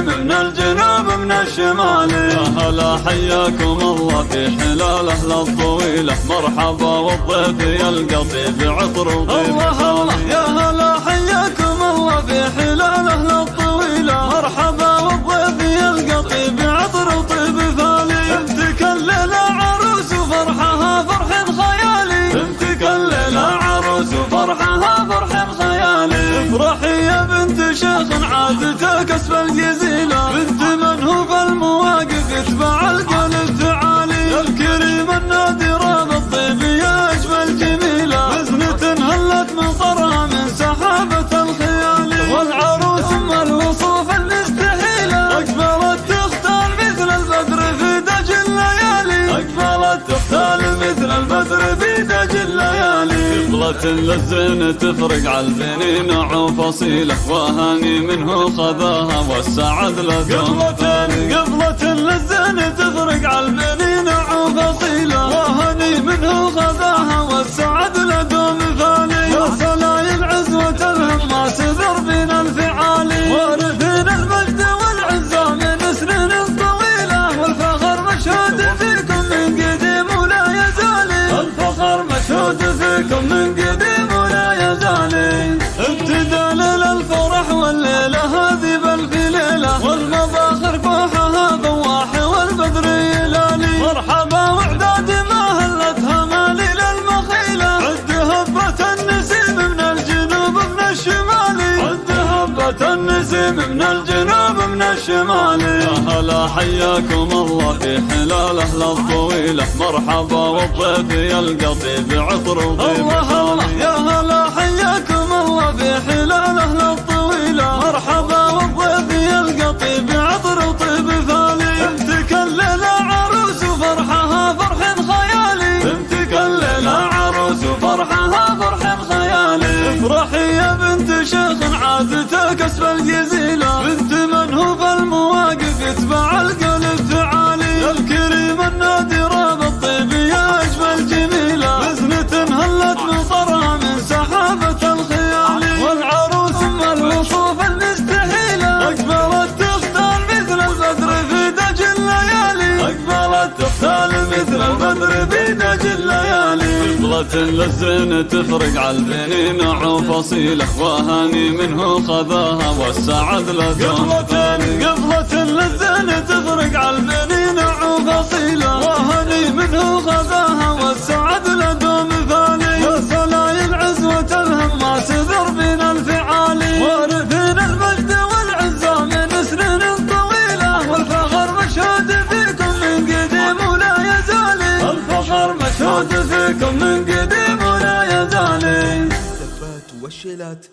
النسيم من الجنوب من الشمال. يا هلا حياكم الله في حلال أهل الطويلة، مرحبا والضيف يلقى بعطر وطيب. الله الله يا هلا حياكم الله في حلال أهل الطويلة، مرحبا والضيف يلقى بعطر وطيب ثالي. بنتك الليلة عروس وفرحها فرح خيالي، بنتك الليلة عروس وفرحها فرح خيالي. افرحي يا بنت شيخ عادته كسب الجزيلة، بنت من هو في المواقف يتبع القلب تعالي. يا الكريم النادرة بالطيب يا أجمل جميلة، بزنة هلت من قرها من سحابة الخيال. والعروس ام الوصوف المستحيلة، أقبلت تختال مثل البدر في دج الليالي، أقبلت تختال مثل البدر في دج الليالي. قبلة للزين تفرق على البنين وفصيلة، وهاني منه خذاها والسعد لدوم. قبلة للزين تفرق على البنين وفصيلة، وهاني منه خذاها والسعد لدوم ثاني. يا سلاي العزوة الهم ما سذر بنا الفعالي، وارثين المجد والعزة من سنين طويلة، والفخر مشهود فيكم من قديم ولا يزالي، الفخر مشهود فيكم من قديم ولا يزالي. ابتدى ليلة الفرح والليلة هذه بألف ليلة، والمباخر فوحها بواح والبدر يلالي. مرحبا وعداد ما هلتها مالي للمخيلة، عد هبة النسيم من الجنوب من الشمال، عد هبة النسيم من الجنوب من الشمال. يا هلا حياكم الله في حلال أهل الطويلة، مرحبا والضيف يلقى بعطر وطيب. الله الله يا هلا حياكم الله في حلال أهل الطويلة، مرحبا والضيف يلقى بعطر وطيب ثاني. بنتك الليلة عروس وفرحها فرح خيالي، بنتك الليلة عروس وفرحها فرح خيالي. افرحي يا بنت شيخ عادته كسب الجزيلة، بنت من هو في المواقف يتبع القلب تعالي. يا الكريم النادرة بالطيب يا أجمل جميلة، بزنة هلت من قرها من سحابة الخيال. والعروس ام الوصوف المستحيلة، أقبلت تختال مثل البدر في دج الليالي، أقبلت تختال مثل البدر في دج الليالي. قبلة للزين تفرق على البنين وفصيلة، وهاني منه خذاها والسعد لدوم. قبلة للزين تفرق على البنين وفصيلة، وهاني منه خذاها والسعد لدوم ثاني. يا سلاي العزوة الهم ما سذر بنا الفعالي، وارثين المجد والعزة من سنين طويلة، والفخر مشهود فيكم من قديم ولا يزالي، الفخر مشهود فيكم من قديم ولا يزالي. والشيلات